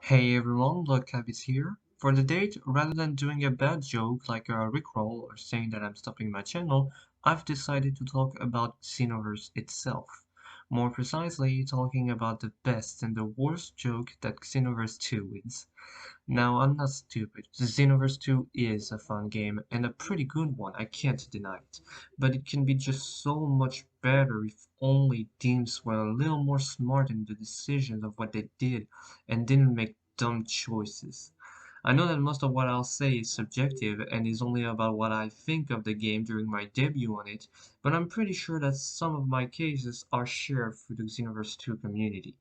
Hey everyone, Bloodcap is here. For the date, rather than doing a bad joke like a rickroll or saying that I'm stopping my channel, I've decided to talk about Xenoverse itself. More precisely, talking about the best and the worst joke that Xenoverse 2 is. Now, I'm not stupid. The Xenoverse 2 is a fun game, and a pretty good one, I can't deny it. But it can be just so much better if only teams were a little more smart in the decisions of what they did, and didn't make dumb choices. I know that most of what I'll say is subjective and is only about what I think of the game during my debut on it, but I'm pretty sure that some of my cases are shared through the Xenoverse 2 community.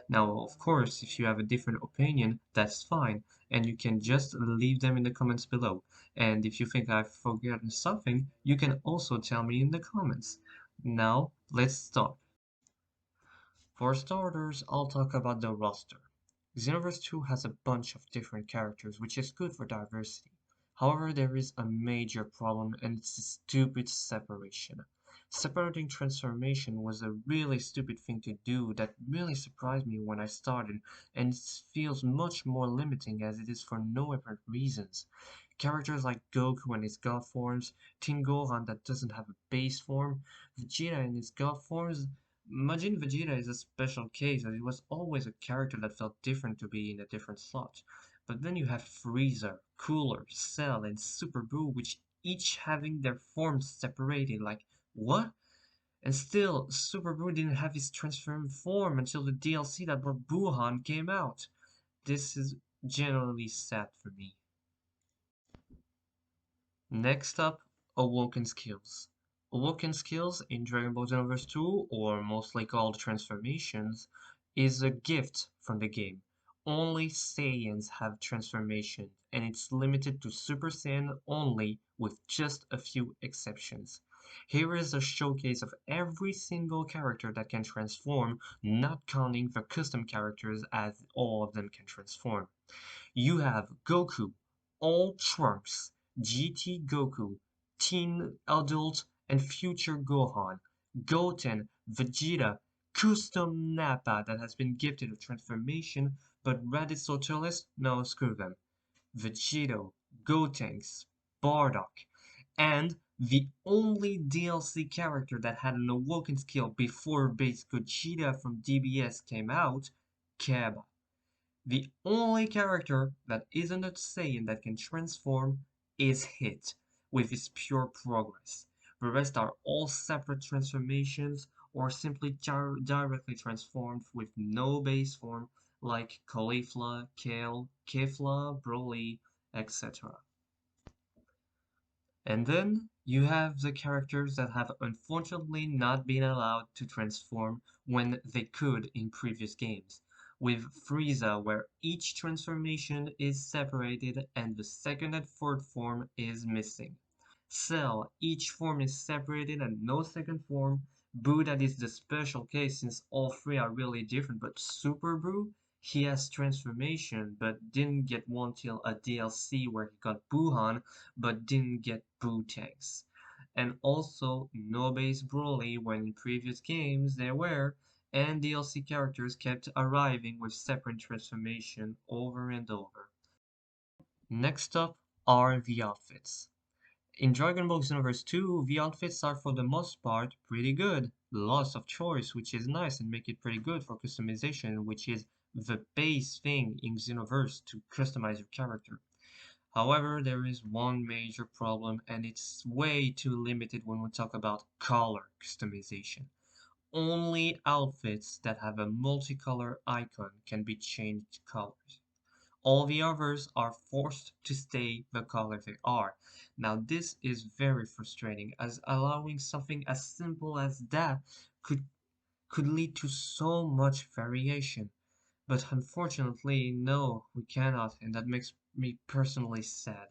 Now, of course, if you have a different opinion, that's fine, and you can just leave them in the comments below. And if you think I've forgotten something, you can also tell me in the comments. Now, let's start. For starters, I'll talk about the roster. Xenoverse 2 has a bunch of different characters, which is good for diversity. However, there is a major problem, and it's the stupid separation. Separating transformation was a really stupid thing to do that really surprised me when I started, and it feels much more limiting as it is for no apparent reasons. Characters like Goku and his god forms, Teen Gohan that doesn't have a base form, Vegeta and his god forms. Majin Vegeta is a special case as it was always a character that felt different to be in a different slot. But then you have Frieza, Cooler, Cell, and Super Buu, which each having their forms separated. Like, what? And still, Super Buu didn't have his transformed form until the DLC that brought Buuhan came out. This is generally sad for me. Next up, Awoken skills. Awoken skills in Dragon Ball Xenoverse 2, or mostly called transformations, is a gift from the game. Only Saiyans have transformation, and it's limited to Super Saiyan only with just a few exceptions. Here is a showcase of every single character that can transform, not counting the custom characters as all of them can transform. You have Goku, all Trunks, GT Goku, Teen Adult, and Future Gohan, Goten, Vegeta, Custom Nappa that has been gifted a transformation, but Raditz or Turles, no, screw them. Vegito, Gotenks, Bardock, and the only DLC character that had an Awoken skill before base Gogeta from DBS came out, Keba. The only character that isn't a Saiyan that can transform is Hit, with his pure progress. The rest are all separate transformations or simply directly transformed with no base form like Caulifla, Kale, Kefla, Broly, etc. And then you have the characters that have unfortunately not been allowed to transform when they could in previous games, with Frieza where each transformation is separated and the second and third form is missing. Cell, each form is separated and no second form. Boo that is the special case since all three are really different, but Super Boo, he has transformation but didn't get one till a DLC where he got Buuhan but didn't get Boo tanks. And also no base Broly when in previous games there were, and DLC characters kept arriving with separate transformation over and over. Next up are the outfits. In Dragon Ball Xenoverse 2, the outfits are for the most part pretty good. Lots of choice, which is nice and make it pretty good for customization, which is the base thing in Xenoverse to customize your character. However, there is one major problem, and it's way too limited when we talk about color customization. Only outfits that have a multicolor icon can be changed colors. All the others are forced to stay the color they are. Now this is very frustrating as allowing something as simple as that could could lead to so much variation. But unfortunately, no, we cannot, and that makes me personally sad.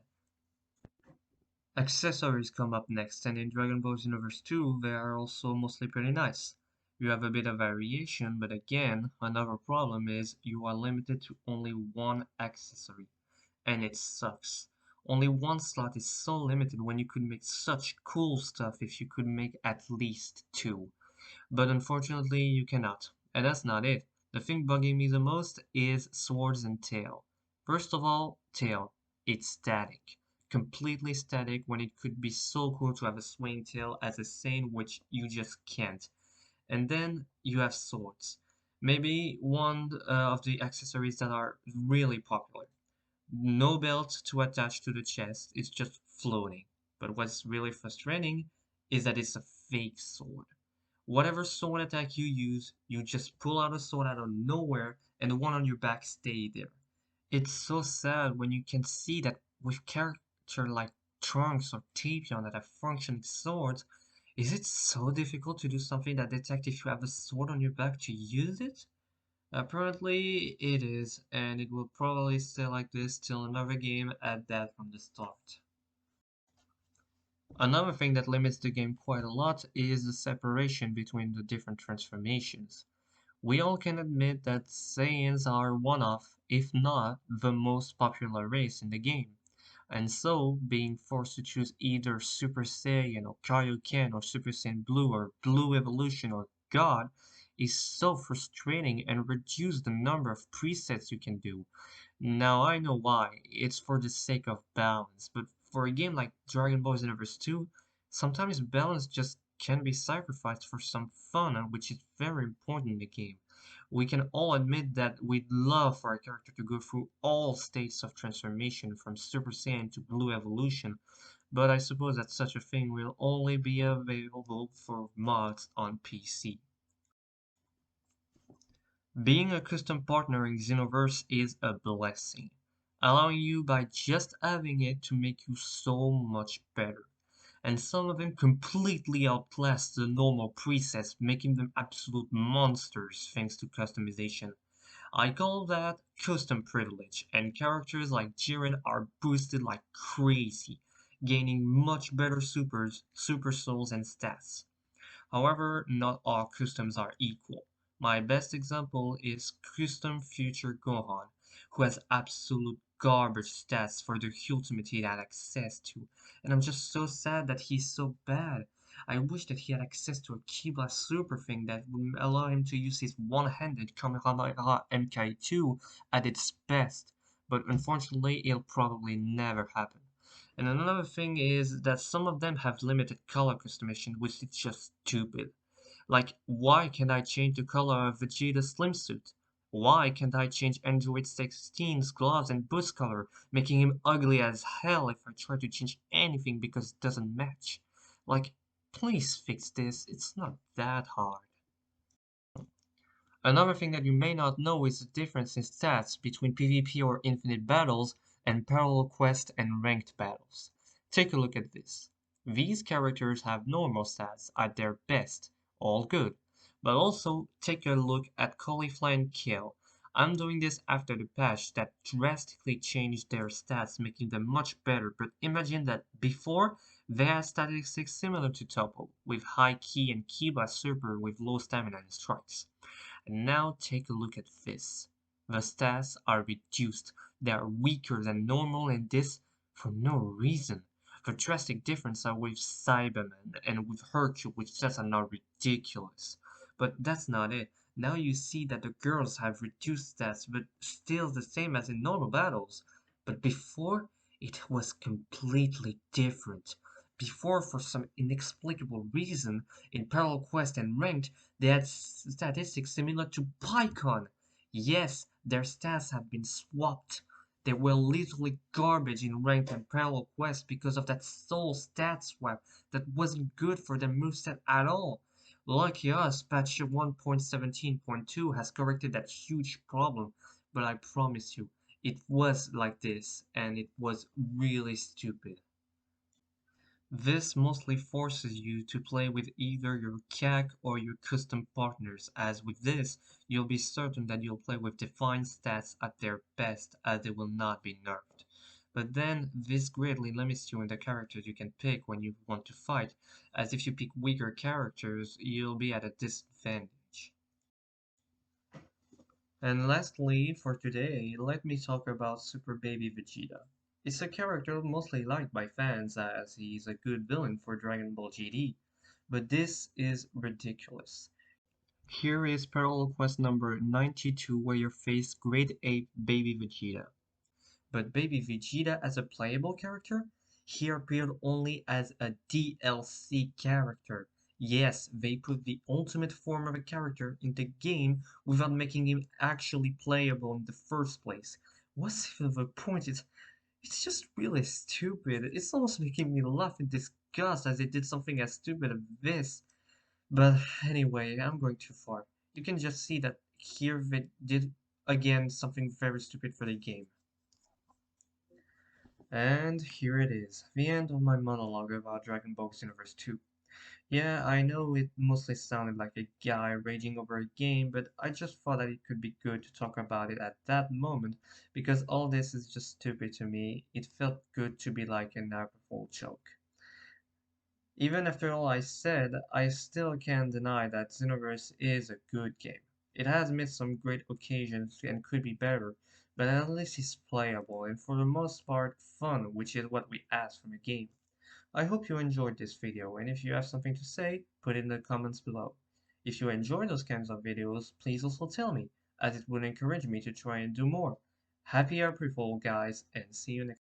Accessories come up next, and in Dragon Ball Xenoverse 2, they are also mostly pretty nice. You have a bit of variation, but again, another problem is you are limited to only one accessory. And it sucks. Only one slot is so limited when you could make such cool stuff if you could make at least two. But unfortunately, you cannot. And that's not it. The thing bugging me the most is swords and tail. First of all, tail. It's static. Completely static when it could be so cool to have a swing tail as a Saint, which you just can't. And then you have swords. Maybe one of the accessories that are really popular. No belt to attach to the chest, it's just floating. But what's really frustrating is that it's a fake sword. Whatever sword attack you use, you just pull out a sword out of nowhere and the one on your back stay there. It's so sad when you can see that with character like Trunks or Tapion that have functioning swords, is it so difficult to do something that detects if you have a sword on your back to use it? Apparently it is, and it will probably stay like this till another game add that from the start. Another thing that limits the game quite a lot is the separation between the different transformations. We all can admit that Saiyans are one of, if not the most popular race in the game, and so being forced to choose either Super Saiyan or Kaioken or Super Saiyan Blue or Blue Evolution or God is so frustrating and reduce the number of presets you can do. Now I know why, it's for the sake of balance, but for a game like Dragon Ball Xenoverse 2, sometimes balance just can be sacrificed for some fun, which is very important in the game. We can all admit that we'd love for our character to go through all states of transformation from Super Saiyan to Blue Evolution, but I suppose that such a thing will only be available for mods on PC. Being a custom partner in Xenoverse is a blessing, allowing you by just having it to make you so much better. And some of them completely outclass the normal presets, making them absolute monsters thanks to customization. I call that custom privilege, and characters like Jiren are boosted like crazy, gaining much better super souls, and stats. However, not all customs are equal. My best example is Custom Future Gohan, who has absolute garbage stats for the ultimate he had access to, and I'm just so sad that he's so bad. I wish that he had access to a Keyblast super thing that would allow him to use his one-handed Kamehameha MK2 at its best, but unfortunately it'll probably never happen. And another thing is that some of them have limited color customization, which is just stupid. Like, why can't I change the color of Vegeta's swimsuit? Why can't I change Android 16's gloves and boots color, making him ugly as hell if I try to change anything because it doesn't match? Like, please fix this, it's not that hard. Another thing that you may not know is the difference in stats between PvP or infinite battles and parallel quest and ranked battles. Take a look at this. These characters have normal stats at their best, all good. But also take a look at Caulifla and Kill. I'm doing this after the patch that drastically changed their stats, making them much better, but imagine that before they had statistics similar to Topo, with high ki and Kiba super with low stamina and strikes. And now take a look at this. The stats are reduced. They are weaker than normal and this for no reason. The drastic difference are with Cyberman and with Hercule, which stats are now ridiculous. But that's not it. Now you see that the girls have reduced stats, but still the same as in normal battles. But before, it was completely different. Before, for some inexplicable reason, in Parallel Quest and Ranked, they had statistics similar to Pycon. Yes, their stats have been swapped. They were literally garbage in Ranked and Parallel Quest because of that soul stat swap that wasn't good for their moveset at all. Lucky us, patch 1.17.2 has corrected that huge problem, but I promise you, it was like this, and it was really stupid. This mostly forces you to play with either your CAC or your custom partners, as with this, you'll be certain that you'll play with defined stats at their best as they will not be nerfed. But then, this greatly limits you in the characters you can pick when you want to fight, as if you pick weaker characters, you'll be at a disadvantage. And lastly, for today, let me talk about Super Baby Vegeta. It's a character mostly liked by fans as he's a good villain for Dragon Ball GT, but this is ridiculous. Here is parallel quest number 92 where you face Great Ape Baby Vegeta. But Baby Vegeta as a playable character? He appeared only as a DLC character. Yes, they put the ultimate form of a character in the game without making him actually playable in the first place. What's even the point? It's just really stupid. It's almost making me laugh in disgust as they did something as stupid as this. But anyway, I'm going too far. You can just see that here they did again something very stupid for the game. And here it is, the end of my monologue about Dragon Ball Xenoverse 2. Yeah, I know it mostly sounded like a guy raging over a game, but I just thought that it could be good to talk about it at that moment, because all this is just stupid to me. It felt good to be like an April joke. Even after all I said, I still can't deny that Xenoverse is a good game. It has missed some great occasions and could be better, but at least it's playable and for the most part fun, which is what we ask from a game. I hope you enjoyed this video, and if you have something to say, put it in the comments below. If you enjoy those kinds of videos, please also tell me, as it would encourage me to try and do more. Happy April, guys, and see you next time.